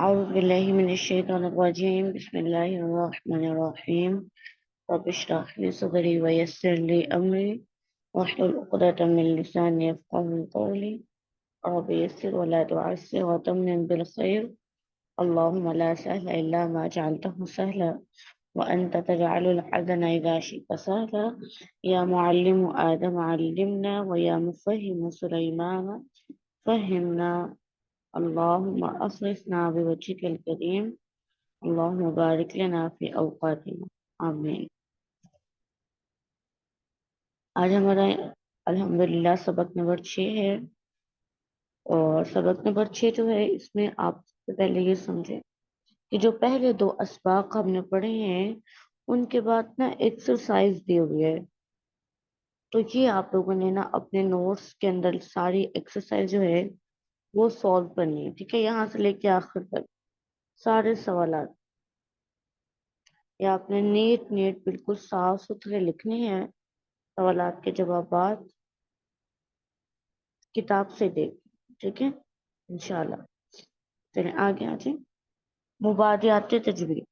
أعوذ بالله من الشيطان الرجيم بسم الله الرحمن الرحيم رب اشرح لي صدري ويسر لي أمري واحلل عقدة من لساني يفقهوا قولي رب يسر ولا تعسر وتمن بالخير اللهم لا سهل إلا ما جعلته سهلا وأنت تجعل الحزن إذا شئت سهلا يا معلم آدم علمنا ويا مفهم سليمان فهمنا اللهم أخلصنا بوجهك الكريم اللهم بارك لنا في اوقاتنا آمین۔ آج ہمارا الحمدللہ سبق نمبر 6 ہے، اور سبق نمبر 6 جو ہے اس میں آپ سے پہلے یہ سمجھیں کہ جو پہلے 2 اسباق ہم نے پڑھے ہیں ان کے بعد نا ایکسرسائز دی ہوئی ہے، تو یہ آپ لوگوں نے نا اپنے نوٹس کے اندر ساری ایکسرسائز جو ہے وہ سالو کرنی ہے، ٹھیک ہے، یہاں سے لے کے آخر تک سارے سوالات یہ آپ نے نیٹ بالکل صاف ستھرے لکھنے ہیں۔ سوالات کے جوابات کتاب سے دیکھ، ٹھیک ہے انشاءاللہ۔ چلیں آگے آ جائیں۔ مبادیات تجوید،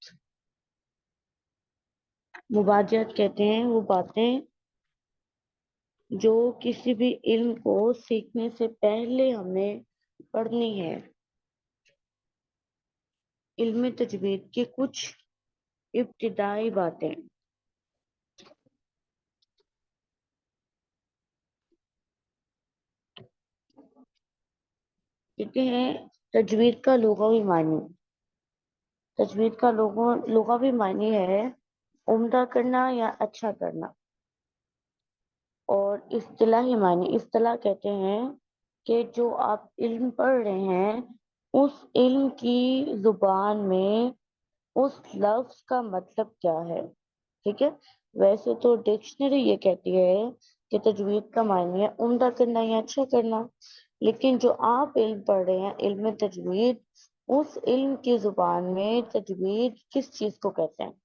مبادیات کہتے ہیں وہ باتیں جو کسی بھی علم کو سیکھنے سے پہلے ہمیں پڑھنی ہے۔ علم تجوید کی کچھ ابتدائی باتیں، کہتے ہیں تجوید کا لغوی معنی، تجوید کا لغوی معنی ہے عمدہ کرنا یا اچھا کرنا، اور اصطلاحی معنی، اصطلاح کہتے ہیں کہ جو آپ علم پڑھ رہے ہیں اس علم کی زبان میں اس لفظ کا مطلب کیا ہے، ٹھیک ہے۔ ویسے تو ڈکشنری یہ کہتی ہے کہ تجوید کا معنی ہے عمدہ کرنا یا اچھا کرنا، لیکن جو آپ علم پڑھ رہے ہیں علم تجوید، اس علم کی زبان میں تجوید کس چیز کو کہتے ہیں؟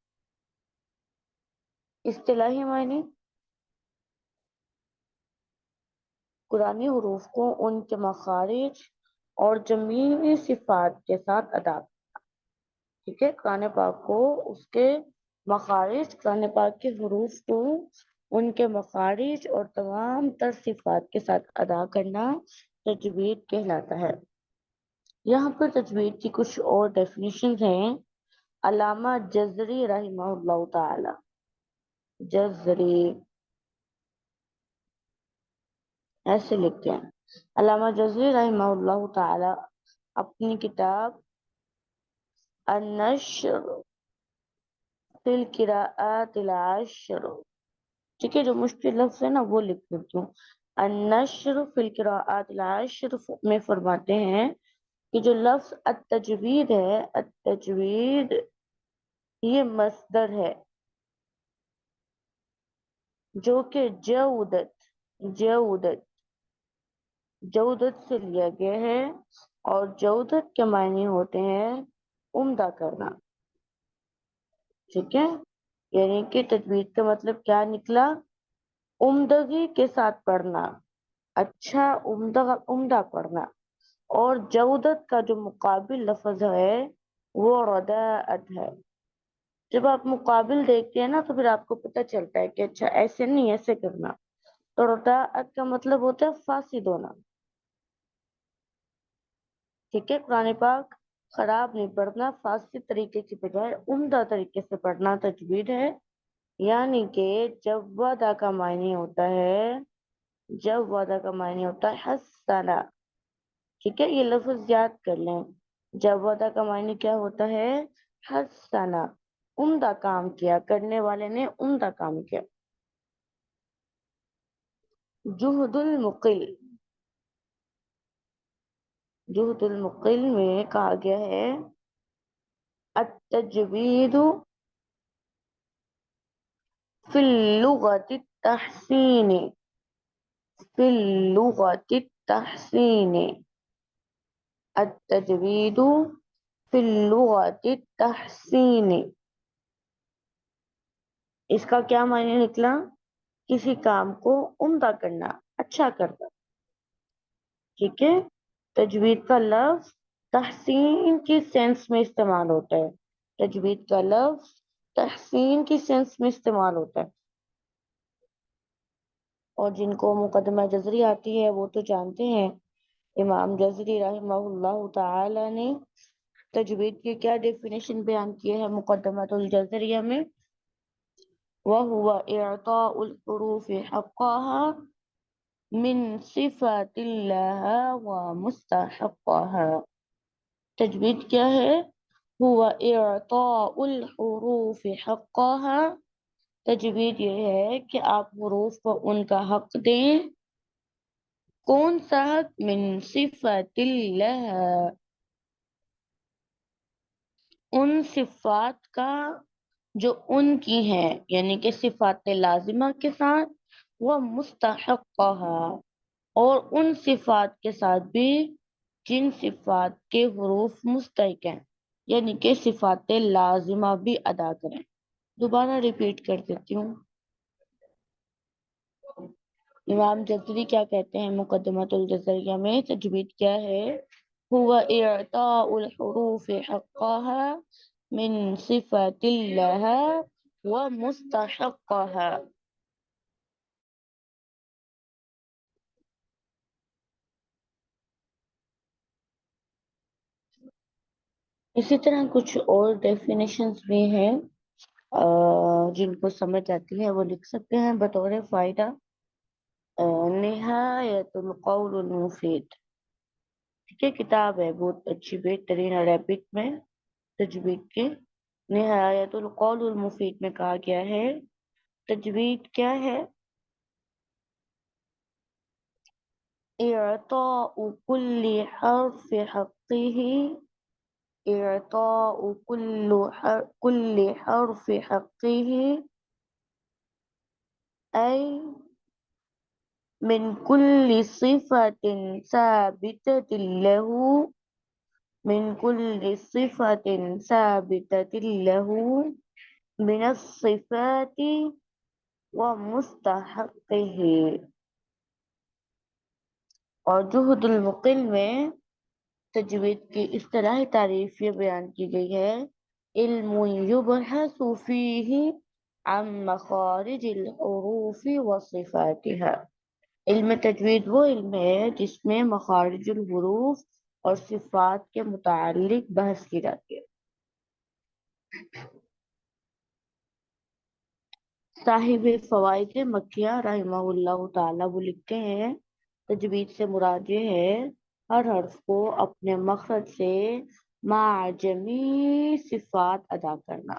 اصطلاحی معنی قرآنی حروف کو ان کے مخارج اور جمیعی صفات کے ساتھ ادا، ٹھیک ہے، قرآن پاک کو اس کے مخارج، قرآن پاک کے حروف کو ان کے مخارج اور تمام تر صفات کے ساتھ ادا کرنا تجوید کہلاتا ہے۔ یہاں پر تجوید کی کچھ اور ڈیفینیشنز ہیں۔ علامہ جزری رحمہ اللہ تعالی، جزری ایسے لکھتے ہیں، علامہ جزری رحمہ اللہ تعالی اپنی کتاب النشر فی القراءات العشر، ٹھیک ہے، جو مشکل لفظ ہے نا وہ لکھ دیتی ہوں، النشر فی القراءات العشر میں فرماتے ہیں کہ جو لفظ التجوید ہے، التجوید یہ مصدر ہے جو کہ جودت سے لیا گیا ہے، اور جودت کے معنی ہوتے ہیں عمدہ کرنا، ٹھیک ہے، یعنی کہ تجوید کا مطلب کیا نکلا؟ عمدگی کے ساتھ پڑھنا، اچھا عمدہ پڑھنا، اور جودت کا جو مقابل لفظ ہے وہ رداءت ہے۔ جب آپ مقابل دیکھتے ہیں نا تو پھر آپ کو پتہ چلتا ہے کہ اچھا ایسے نہیں، ایسے کرنا، تو رداءت کا مطلب ہوتا ہے فاسد ہونا، ٹھیک ہے۔ قرآن پاک خراب نہیں پڑھنا، فاسد طریقے کی بجائے عمدہ طریقے سے پڑھنا تجوید ہے، یعنی کہ جب وعدہ کا معنی ہوتا ہے، جب وعدہ کا معنی ہوتا ہے حسنا، ٹھیک ہے، یہ لفظ یاد کر لیں، جب وعدہ کا معنی کیا ہوتا ہے؟ حسنا، عمدہ کام کیا، کرنے والے نے عمدہ کام کیا۔ جہد المقل، جہد المقل میں کہا گیا ہے التجوید فی اللغت التحسین، فی اللغت التحسین، التجوید فی اللغت التحسین، اس کا کیا معنی نکلا؟ کسی کام کو عمدہ کرنا، اچھا کرنا، ٹھیک ہے۔ تجوید کا لفظ تحسین کی سینس میں استعمال ہوتا ہے. تجوید کا لفظ تحسین کی سینس میں استعمال ہوتا ہے. اور جن کو مقدمہ جزری آتی ہے وہ تو جانتے ہیں امام جزری رحمہ اللہ تعالی نے تجوید کی کیا ڈیفینیشن بیان کی ہے مقدمۃ الجزریہ میں. وَهُوَ إِعْطَاءُ الْحُرُوفِ حَقَّهَا من صفات اللہ ومستحقها. تجوید کیا ہے؟ هو اعطاء الحروف حقها. تجوید یہ ہے کہ آپ حروف کو ان کا حق دیں. کون سا حق؟ من صفات اللہ، ان صفات کا جو ان کی ہیں، یعنی کہ صفات لازمہ کے ساتھ، وہ مستحقها، اور ان صفات کے ساتھ بھی جن صفات کے حروف مستحق ہیں، یعنی کہ صفات لازمہ بھی ادا کریں. دوبارہ ریپیٹ کر دیتی ہوں. امام جزری کیا کہتے ہیں مقدمۃ الجزریہ میں؟ تجوید کیا ہے؟ هو اعطاء الحروف حقها من صفات اللہ ومستحقها. اسی طرح کچھ اور ڈیفینیشنز بھی ہیں جن کو سمجھ آتی ہے وہ لکھ سکتے ہیں بطور فائدہ. نہایت القول المفید، ٹھیک ہے، کتاب ہے بہت اچھی بہترین عربک میں تجوید کے. نہایت القول المفید میں کہا گیا ہے تجوید کیا ہے؟ اعطاء کل حرف حقه، اعطاء كل حرف حقه، أي من كل صفة ثابتة له، من كل صفة ثابتة له من الصفات ومستحقه. اور جہد المقل میں تجوید کی اصطلاحی تعریف یہ بیان کی گئی ہے: علم یبحث فیہ عن مخارج الحروف وصفاتها. علم تجوید وہ علم ہے جس میں مخارج الحروف اور صفات کے متعلق بحث کی جاتی ہے. صاحب فوائد مکیہ رحمہ اللہ تعالی وہ لکھتے ہیں تجوید سے مراد یہ ہے ہر حرف کو اپنے مخرج سے مع جمیع صفات ادا کرنا.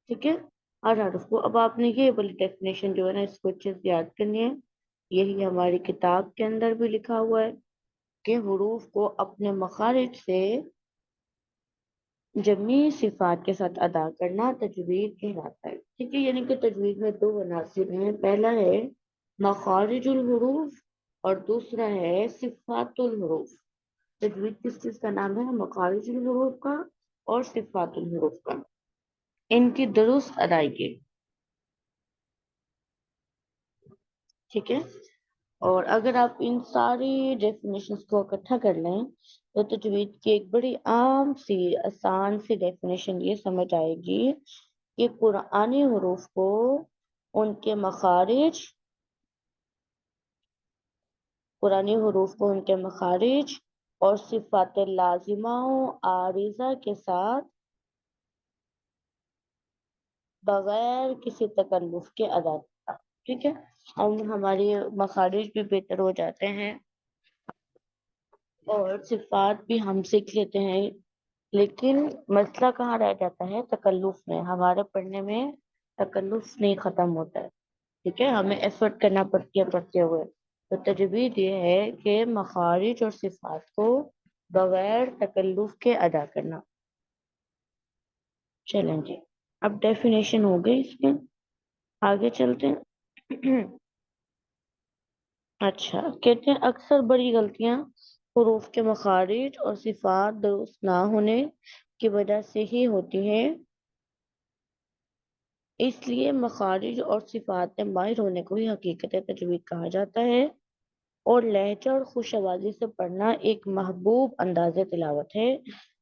ٹھیک ہے، ہر حرف کو. اب آپ نے یہ والی ڈیفینیشن جو ہے نا اس کو اچھے سے یاد کرنی ہے. یہی ہماری کتاب کے اندر بھی لکھا ہوا ہے کہ حروف کو اپنے مخارج سے جمیع صفات کے ساتھ ادا کرنا تجوید کہلاتا ہے. ٹھیک ہے، یعنی کہ تجوید میں دو عناصر ہیں. پہلا ہے مخارج الحروف اور دوسرا ہے صفات الحروف. تجوید کس چیز کا نام ہے؟ مخارج الحروف کا اور صفات الحروف کا. ان کی درست ادائیگی. ٹھیک ہے، اور اگر آپ ان ساری ڈیفینیشنز کو اکٹھا کر لیں تو تجوید کی ایک بڑی عام سی آسان سی ڈیفینیشن یہ سمجھ آئے گی کہ قرآنی حروف کو ان کے مخارج، قرآنی حروف کو ان کے مخارج اور صفات لازمہ و عارضہ کے ساتھ بغیر کسی تکلف کے ادا کرنا. ٹھیک ہے، ہماری مخارج بھی بہتر ہو جاتے ہیں اور صفات بھی ہم سیکھ لیتے ہیں. لیکن مسئلہ کہاں رہ جاتا ہے؟ تکلف میں. ہمارے پڑھنے میں تکلف نہیں ختم ہوتا ہے. ٹھیک ہے، ہمیں ایفرٹ کرنا پڑتی ہے پڑھتے ہوئے. تو تجوید یہ ہے کہ مخارج اور صفات کو بغیر تکلف کے ادا کرنا. چلیں جی، اب ڈیفینیشن ہو گئی اس میں، آگے چلتے ہیں. اچھا، کہتے ہیں اکثر بڑی غلطیاں حروف کے مخارج اور صفات درست نہ ہونے کی وجہ سے ہی ہوتی ہیں. اس لیے مخارج اور صفات میں ماہر ہونے کو ہی حقیقت تجوید کہا جاتا ہے. اور لہجہ اور خوش آوازی سے پڑھنا ایک محبوب انداز تلاوت ہے،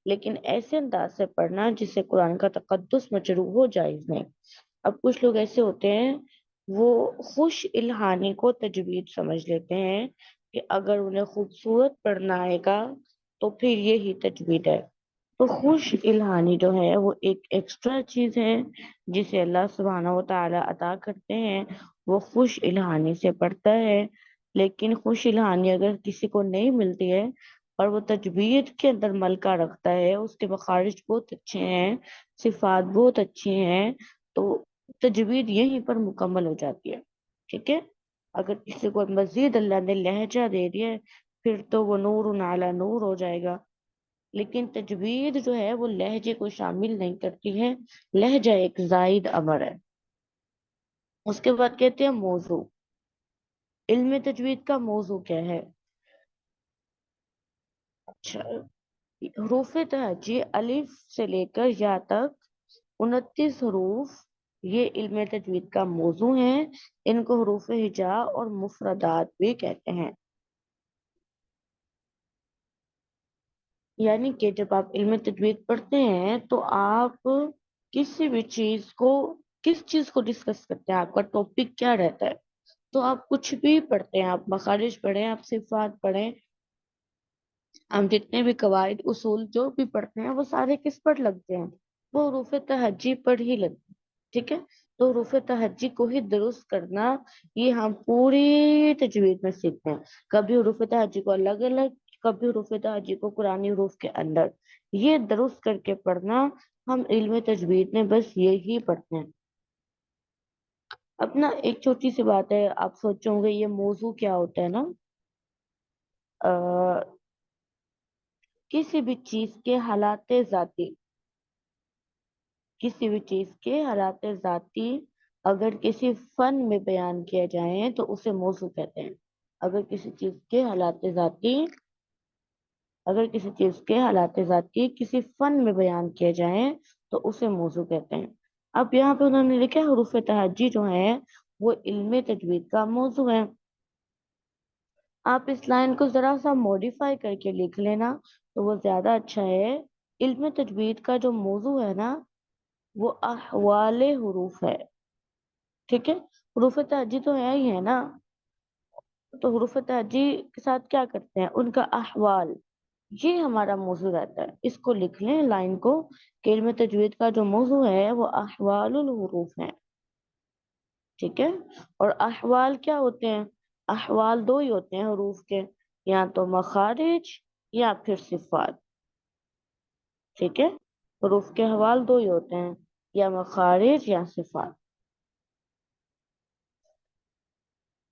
لیکن ایسے انداز سے پڑھنا جس سے قرآن کا تقدس مجروح ہو جائز نہیں۔ اب کچھ لوگ ایسے ہوتے ہیں، وہ خوش الہانی کو تجوید سمجھ لیتے ہیں کہ اگر انہیں خوبصورت پڑھنا آئے گا تو پھر یہی تجوید ہے۔ تو خوش الہانی جو ہے وہ ایک ایکسٹرا چیز ہے جسے اللہ سبحانہ و تعالیٰ عطا کرتے ہیں، وہ خوش الہانی سے پڑھتا ہے۔ لیکن خوش الہانی اگر کسی کو نہیں ملتی ہے اور وہ تجوید کے اندر ملکہ رکھتا ہے، اس کے مخارج بہت اچھے ہیں، صفات بہت اچھی ہیں، تو تجوید یہیں پر مکمل ہو جاتی ہے۔ ٹھیک ہے، اگر کسی کو مزید اللہ نے لہجہ دے دیا ہے پھر تو وہ نور علی نور ہو جائے گا۔ لیکن تجوید جو ہے وہ لہجے کو شامل نہیں کرتی ہے، لہجہ ایک زائد امر ہے۔ اس کے بعد کہتے ہیں موضوع، علم تجوید کا موضوع کیا ہے؟ اچھا، حروف تہجی الف سے لے کر یا تک 29 حروف یہ علم تجوید کا موضوع ہیں۔ ان کو حروف ہجا اور مفردات بھی کہتے ہیں۔ یعنی کہ جب آپ علم تجوید پڑھتے ہیں تو آپ کسی بھی چیز کو، کس چیز کو ڈسکس کرتے ہیں، آپ کا ٹاپک کیا رہتا ہے، تو آپ کچھ بھی پڑھتے ہیں، آپ مخارج پڑھیں، آپ صفات پڑھیں، ہم جتنے بھی قواعد اصول جو بھی پڑھتے ہیں وہ سارے کس پر لگتے ہیں؟ وہ حروف تہجی پر ہی لگتے ہیں۔ ٹھیک ہے، تو حروف تہجی کو ہی درست کرنا یہ ہم پوری تجوید میں سیکھتے ہیں۔ کبھی حروف تہجی کو الگ الگ، کبھی حروف تہجی کو قرآنی حروف کے اندر، یہ درست کر کے پڑھنا ہم علم تجوید میں بس یہی پڑھتے ہیں۔ اپنا ایک چھوٹی سی بات ہے، آپ سوچو گے یہ موضوع کیا ہوتا ہے نا، کسی بھی چیز کے حالات ذاتی، کسی بھی چیز کے حالات ذاتی اگر کسی فن میں بیان کیا جائیں تو اسے موضوع کہتے ہیں۔ اگر کسی چیز کے حالات ذاتی، اگر کسی چیز کے حالات ذاتی کسی فن میں بیان کیے جائیں تو اسے موضوع کہتے ہیں۔ اب یہاں پہ انہوں نے لکھا ہے حروف تہجی جو ہیں وہ علم تجوید کا موضوع ہے۔ آپ اس لائن کو ذرا سا موڈیفائی کر کے لکھ لینا تو وہ زیادہ اچھا ہے۔ علم تجوید کا جو موضوع ہے نا وہ احوال حروف ہے۔ ٹھیک ہے، حروف تہجی تو ہے ہی ہے نا، تو حروف تہجی کے ساتھ کیا کرتے ہیں، ان کا احوال، یہ ہمارا موضوع رہتا ہے۔ اس کو لکھ لیں لائن کو کہ علم تجوید کا جو موضوع ہے وہ احوال الحروف ہے۔ ٹھیک ہے، اور احوال کیا ہوتے ہیں؟ احوال دو ہی ہوتے ہیں حروف کے، یا تو مخارج یا پھر صفات۔ ٹھیک ہے، حروف کے احوال دو ہی ہوتے ہیں، یا مخارج یا صفات۔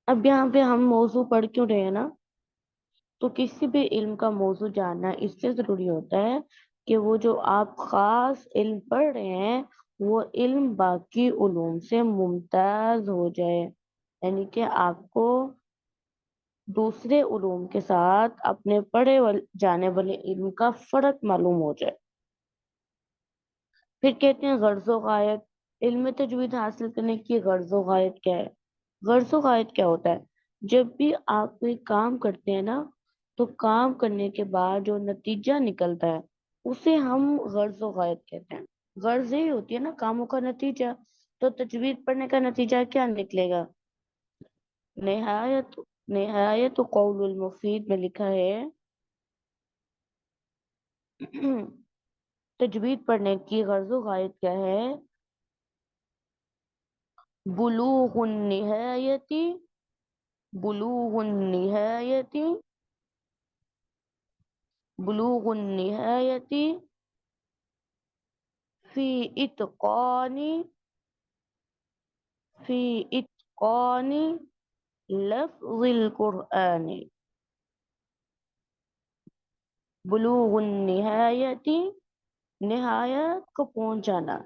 اب یہاں پہ ہم موضوع پڑھ کیوں رہے ہیں نا، تو کسی بھی علم کا موضوع جاننا اس لیے ضروری ہوتا ہے کہ وہ جو آپ خاص علم پڑھ رہے ہیں وہ علم باقی علوم سے ممتاز ہو جائے، یعنی کہ آپ کو دوسرے علوم کے ساتھ اپنے پڑھے جانے والے علم کا فرق معلوم ہو جائے۔ پھر کہتے ہیں غرض و غایت، علم تجوید حاصل کرنے کی غرض و غایت کیا ہے؟ غرض و غایت کیا ہوتا ہے؟ جب بھی آپ کوئی کام کرتے ہیں نا تو کام کرنے کے بعد جو نتیجہ نکلتا ہے اسے ہم غرض و غایت کہتے ہیں۔ غرض یہی ہوتی ہے نا کاموں کا نتیجہ، تو تجوید پڑھنے کا نتیجہ کیا نکلے گا؟ نہایت، نہایت قول المفید میں لکھا ہے تجوید پڑھنے کی غرض و غایت کیا ہے؟ بلوغ النہایتی، بلوغ النہایتی، بلوغ النہایتی فی اتقان، فی اتقان لفظ القرآن، بلوغ النہایتی، نہایت کو پہنچ جانا،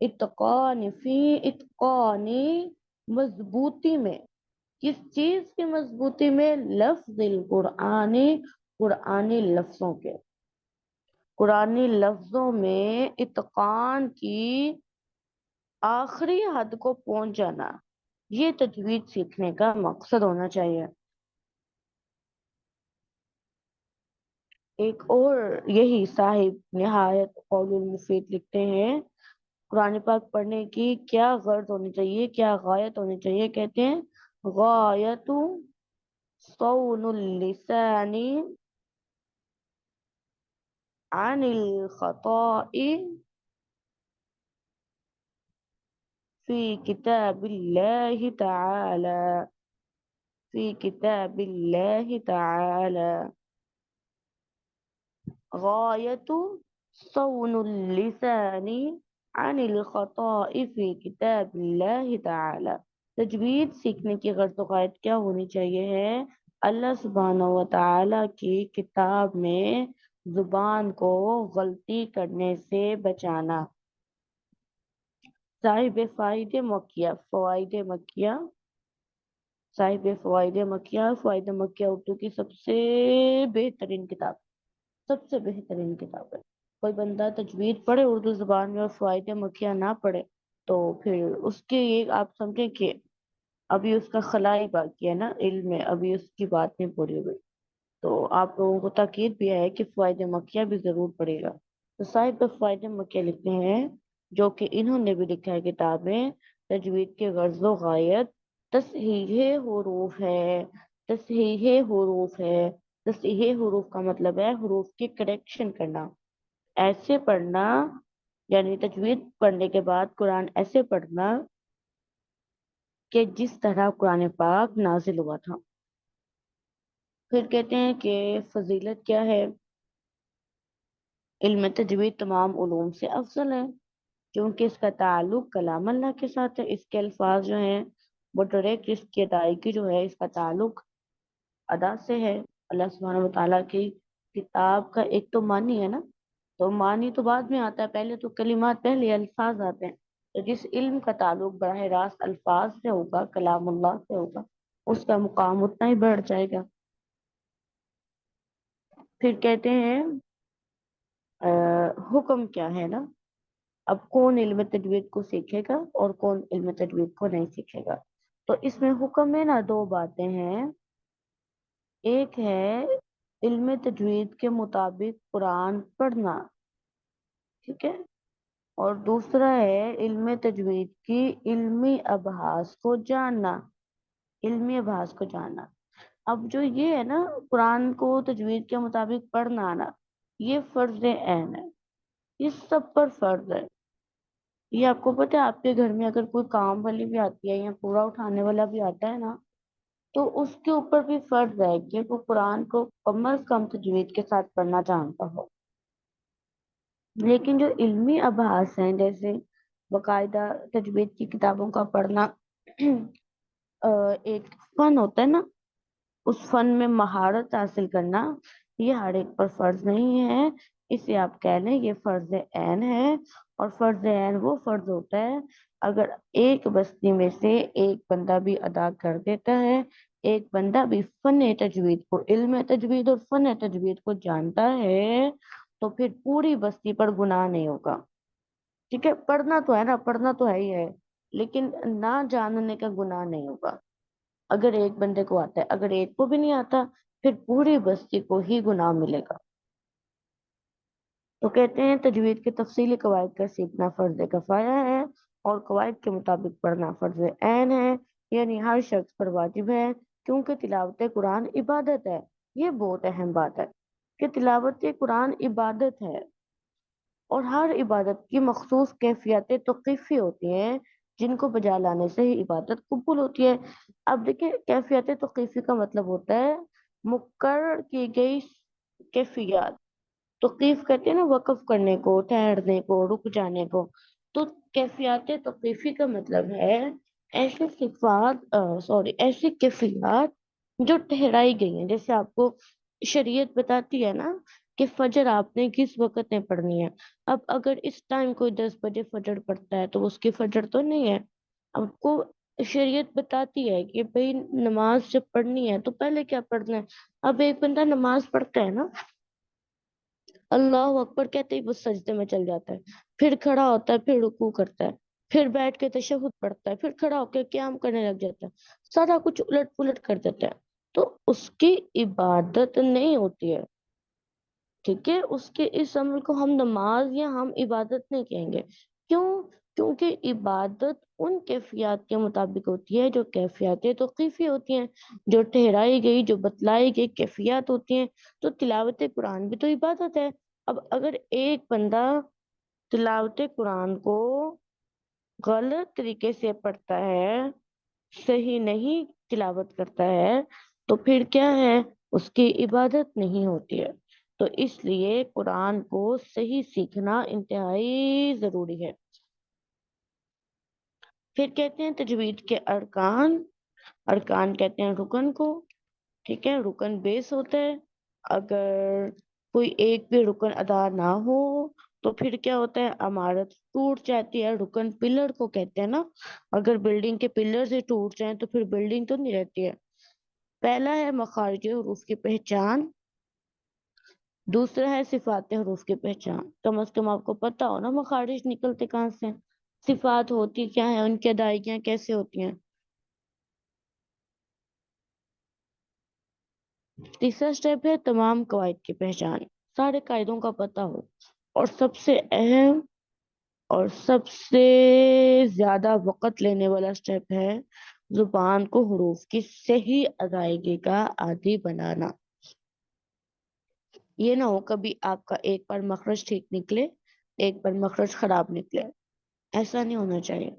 اتقان فی اتقان مضبوطی میں، کس چیز کی مضبوطی میں؟ لفظ القرآن، قرآنی لفظوں کے، قرآنی لفظوں میں اتقان کی آخری حد کو پہنچ جانا، یہ تجوید سیکھنے کا مقصد ہونا چاہیے۔ ایک اور یہی صاحب نہایت قول المفید لکھتے ہیں قرآن پاک پڑھنے کی کیا غرض ہونی چاہیے، کیا غایت ہونی چاہیے. کہتے ہیں غایت صون اللسان عن الخطاء فی کتاب اللہ تعالی، فی کتاب اللہ تعالی. غایت صون اللسان عن الخطاء فی کتاب اللہ تعالی. تجوید سیکھنے کی غرض و غایت کیا ہونی چاہیے ہے؟ اللہ سبحانہ و تعالی کی کتاب میں زبان کو غلطی کرنے سے بچانا. صاحب فوائد مکیہ، فوائد مکیہ، صاحب فوائد مکیہ، فوائد مکیہ اردو کی سب سے بہترین کتاب، سب سے بہترین کتاب ہے. کوئی بندہ تجوید پڑھے اردو زبان میں اور فوائد مکیہ نہ پڑھے تو پھر اس کے یہ آپ سمجھیں کہ ابھی اس کا خلائی باقی ہے نا، علم میں ابھی اس کی بات نہیں پوری ہوئی. تو آپ لوگوں کو تاکید بھی ہے کہ فوائد مکیہ بھی ضرور پڑھے گا. تو صاحب فوائد مکیہ لکھتے ہیں، جو کہ انہوں نے بھی لکھا ہے کتاب میں، تجوید کے غرض و غایت تصحیح حروف ہے. تصحیح حروف ہے. تصحیح حروف کا مطلب ہے حروف کی کریکشن کرنا، ایسے پڑھنا، یعنی تجوید پڑھنے کے بعد قرآن ایسے پڑھنا کہ جس طرح قرآن پاک نازل ہوا تھا. پھر کہتے ہیں کہ فضیلت کیا ہے؟ علم تجوید تمام علوم سے افضل ہے کیونکہ اس کا تعلق کلام اللہ کے ساتھ ہے. اس کے الفاظ جو ہیں وہ ڈائریکٹ اس کی ادائیگی جو ہے اس کا تعلق ادا سے ہے. اللہ سبحانہ و تعالیٰ کی کتاب کا ایک تو معنی ہے نا، تو معنی تو بعد میں آتا ہے، پہلے تو کلمات، پہلے الفاظ آتے ہیں. تو جس علم کا تعلق براہ راست الفاظ سے ہوگا، کلام اللہ سے ہوگا، اس کا مقام اتنا ہی بڑھ جائے گا. پھر کہتے ہیں حکم کیا ہے نا، اب کون علم تجوید کو سیکھے گا اور کون علم تجوید کو نہیں سیکھے گا. تو اس میں حکم میں نا دو باتیں ہیں. ایک ہے علم تجوید کے مطابق قرآن پڑھنا، ٹھیک ہے، اور دوسرا ہے علم تجوید کی علمی ابحاث کو جاننا، علمی ابحاث کو جاننا. اب جو یہ ہے نا قرآن کو تجوید کے مطابق پڑھنا نا، یہ فرض عین ہے، یہ سب پر فرض ہے. یہ آپ کو پتہ ہے آپ کے گھر میں اگر کوئی کام والی بھی آتی ہے یا پورا اٹھانے والا بھی آتا ہے نا، تو اس کے اوپر بھی فرض ہے کہ وہ قرآن کو کم از کم تجوید کے ساتھ پڑھنا جانتا ہو. لیکن جو علمی ابحاث ہیں جیسے باقاعدہ تجوید کی کتابوں کا پڑھنا ایک فن ہوتا ہے نا، اس فن میں مہارت حاصل کرنا، یہ ہر ایک پر فرض نہیں ہے. اسے آپ کہہ لیں یہ فرض عین ہے. اور فرض عین وہ فرض ہوتا ہے اگر ایک بستی میں سے ایک بندہ بھی ادا کر دیتا ہے، ایک بندہ بھی فن تجوید کو، علم تجوید اور فن تجوید کو جانتا ہے، تو پھر پوری بستی پر گناہ نہیں ہوگا. ٹھیک ہے، پڑھنا تو ہے نا، پڑھنا تو ہے ہی ہے، لیکن نہ جاننے کا گناہ نہیں ہوگا. اگر ایک بندے کو آتا ہے، اگر ایک کو بھی نہیں آتا پھر پوری بستی کو ہی گناہ ملے گا. تو کہتے ہیں تجوید کے تفصیلی قواعد کا سیکھنا فرض کفایہ ہے اور قواعد کے مطابق پڑھنا فرض عین ہے، یعنی ہر شخص پر واجب ہے کیونکہ تلاوت قرآن عبادت ہے. یہ بہت اہم بات ہے کہ تلاوت قرآن عبادت ہے، اور ہر عبادت کی مخصوص کیفیتیں توقیفی ہوتی ہیں جن کو بجا لانے سے ہی عبادت قبول ہوتی ہے. اب دیکھیں کیفیت توقیفی کا مطلب ہوتا ہے مقرر کی گئی کیفیات. توقیف کہتے ہیں نا وقف کرنے کو، ٹھہرنے کو، رک جانے کو. تو کیفیات توقیفی کا مطلب ہے ایسی صفات، ایسی کیفیات جو ٹھہرائی گئی ہیں. جیسے آپ کو شریعت بتاتی ہے نا کہ فجر آپ نے کس وقت میں پڑھنی ہے. اب اگر اس ٹائم کوئی 10 بجے فجر پڑھتا ہے تو اس کی فجر تو نہیں ہے. آپ کو شریعت بتاتی ہے کہ بھئی نماز جب پڑھنی ہے تو پہلے کیا پڑھنا ہے. اب ایک بندہ نماز پڑھتا ہے نا، اللہ اکبر کہتے ہی وہ سجدے میں چل جاتا ہے، پھر کھڑا ہوتا ہے، پھر رکوع کرتا ہے، پھر بیٹھ کے تشہد پڑھتا ہے، پھر کھڑا ہو کے قیام کرنے لگ جاتا ہے، سارا کچھ الٹ پلٹ کر دیتا ہے. تو اس کی عبادت نہیں ہوتی ہے. ٹھیک ہے، اس کے اس عمل کو ہم نماز یا ہم عبادت نہیں کہیں گے. کیوں؟ کیونکہ عبادت ان کیفیات کے مطابق ہوتی ہے جو کیفیات توقیفی ہوتی ہیں، جو ٹھہرائی گئی، جو بتلائی گئی کیفیات ہوتی ہیں. تو تلاوت قرآن بھی تو عبادت ہے. اب اگر ایک بندہ تلاوت قرآن کو غلط طریقے سے پڑھتا ہے، صحیح نہیں تلاوت کرتا ہے، تو پھر کیا ہے؟ اس کی عبادت نہیں ہوتی ہے. تو اس لیے قرآن کو صحیح سیکھنا انتہائی ضروری ہے. پھر کہتے ہیں تجوید کے ارکان. ارکان کہتے ہیں رکن کو. ٹھیک ہے، رکن بیس ہوتا ہے. اگر کوئی ایک بھی رکن ادا نہ ہو تو پھر کیا ہوتا ہے؟ عمارت ٹوٹ جاتی ہے. رکن پلر کو کہتے ہیں نا. اگر بلڈنگ کے پلر سے ٹوٹ جائیں تو پھر بلڈنگ تو نہیں رہتی ہے. پہلا ہے مخارج حروف کی پہچان. دوسرا ہے صفات حروف کی پہچان. کم از کم آپ کو پتا ہو نا مخارج نکلتے کہاں سے، صفات ہوتی کیا ہے، ان کی ادائیگیاں کیسے ہوتی ہیں. تیسرا سٹیپ ہے تمام قواعد کی پہچان. سارے قاعدوں کا پتہ ہو. اور سب سے اہم اور سب سے زیادہ وقت لینے والا سٹیپ ہے زبان کو حروف کی صحیح ادائیگی کا عادی بنانا. یہ نہ ہو کبھی آپ کا ایک بار مخرج ٹھیک نکلے، ایک بار مخرج خراب نکلے. ایسا نہیں ہونا چاہیے.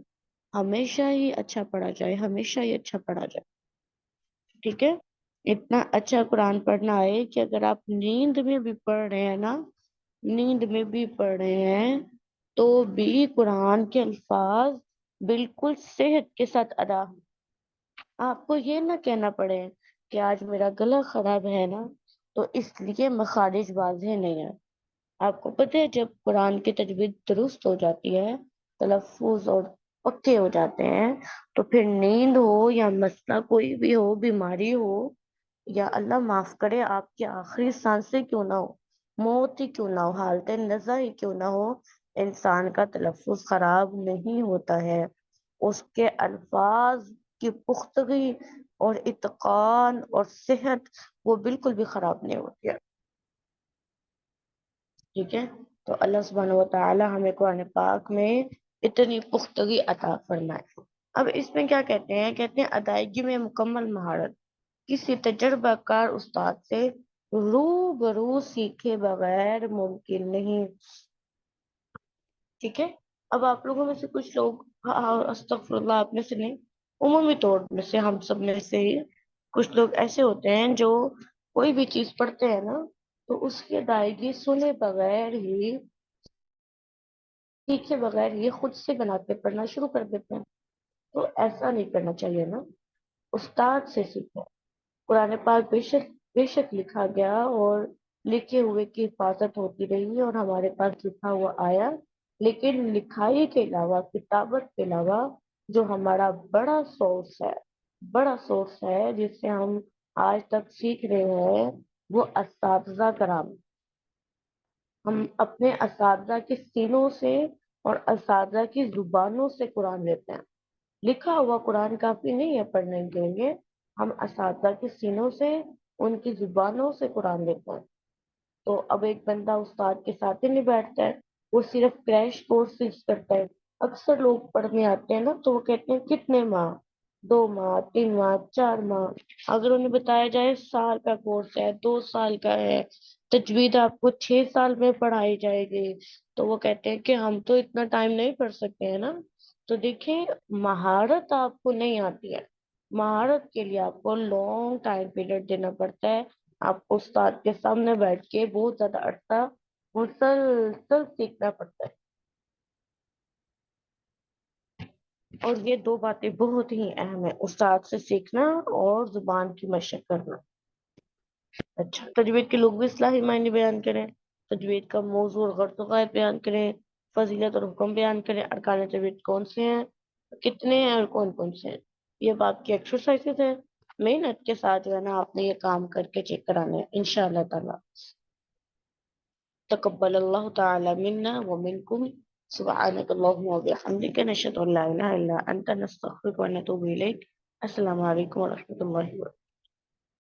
ہمیشہ ہی اچھا پڑھا جائے، ہمیشہ ہی اچھا پڑھا جائے. ٹھیک ہے، اتنا اچھا قرآن پڑھنا ہے کہ اگر آپ نیند میں بھی پڑھ رہے ہیں نا، نیند میں بھی پڑھ رہے ہیں تو بھی قرآن کے الفاظ بالکل صحت کے ساتھ ادا ہوں. آپ کو یہ نہ کہنا پڑے کہ آج میرا گلا خراب ہے نا تو اس لیے مخارج واضح نہیں ہے. آپ کو پتہ ہے جب قرآن کی تجوید درست ہو جاتی ہے، تلفظ اور پکے ہو جاتے ہیں، تو پھر نیند ہو یا مسئلہ کوئی بھی ہو، بیماری ہو، یا اللہ معاف کرے آپ کی آخری سانسیں کیوں نہ ہو، موت ہی کیوں نہ ہو، حالت نزا ہی کیوں نہ ہو، انسان کا تلفظ خراب نہیں ہوتا ہے. اس کے الفاظ کی پختگی اور اتقان اور صحت وہ بالکل بھی خراب نہیں ہوتی ہے. ٹھیک ہے، تو اللہ سبحانہ و تعالی ہمیں قرآن پاک میں اتنی پختگی عطا فرمائے. اب اس میں کیا کہتے ہیں؟ کہتے ہیں ادائیگی میں مکمل مہارت کسی تجربہ کار استاد سے روبرو سیکھے بغیر ممکن نہیں. ٹھیک ہے، اب آپ لوگوں میں سے کچھ لوگ، استغفر اللہ، آپ میں سے نہیں، عمومی طور میں سے ہم سب میں سے ہی کچھ لوگ ایسے ہوتے ہیں جو کوئی بھی چیز پڑھتے ہیں نا تو اس کی ادائیگی سنے بغیر ہی، سیکھے بغیر ہی خود سے بنا کے پڑھنا شروع کر دیتے ہیں. تو ایسا نہیں کرنا چاہیے نا. استاد سے سیکھو. قرآن پاک بے شک لکھا گیا اور لکھے ہوئے کی حفاظت ہوتی رہی اور ہمارے پاس لکھا ہوا آیا. لیکن لکھائی کے علاوہ، کتابت کے علاوہ جو ہمارا بڑا سورس ہے، بڑا سورس ہے جس سے ہم آج تک سیکھ رہے ہیں، وہ اساتذہ کرام. ہم اپنے اساتذہ کے سینوں سے اور اساتذہ کی زبانوں سے قرآن لیتے ہیں. لکھا ہوا قرآن کافی نہیں ہے پڑھنے کے لیے. ہم اساتذہ کے سینوں سے، ان کی زبانوں سے قرآن لیتے ہیں. تو اب ایک بندہ استاد کے ساتھ ہی نہیں بیٹھتا ہے، وہ صرف کریش کورس کرتا ہے. اکثر لوگ پڑھنے آتے ہیں نا تو وہ کہتے ہیں کتنے ماہ، 2 ماہ، 3 ماہ، 4 ماہ. اگر انہیں بتایا جائے سال کا کورس ہے، 2 سال کا ہے، تجوید آپ کو 6 سال میں پڑھائی جائے گی، تو وہ کہتے ہیں کہ ہم تو اتنا ٹائم نہیں پڑھ سکتے ہیں نا. تو دیکھیں، مہارت آپ کو نہیں آتی ہے. مہارت کے لیے آپ کو لانگ ٹائم پیریڈ دینا پڑتا ہے. آپ کو استاد کے سامنے بیٹھ کے بہت زیادہ عرصہ مسلسل سیکھنا پڑتا ہے. اور یہ 2 باتیں بہت ہی اہم ہیں، استاد سے سیکھنا اور زبان کی مشق کرنا. اچھا، تجوید کے لوگ بھی اصلاحی معنی بیان کریں. تجوید کا موضوع اور غرض و غایت بیان کریں. فضیلت اور حکم بیان کریں. ارکان تجوید کون سے ہیں، کتنے ہیں اور کون کون سے ہیں. یہ باپ کی ایکسرسائزز ہیں. محنت کے ساتھ جو ہے نا آپ نے یہ کام کر کے چیک کرانے ہیں انشاءاللہ تعالی. تقبل اللہ تعالی منا ومنکم. سبحانك اللهم وبحمدك نشهد ان لا اله الا انت نستغفرك ونتوب اليك. السلام علیکم ورحمۃ اللہ وبرکاتہ.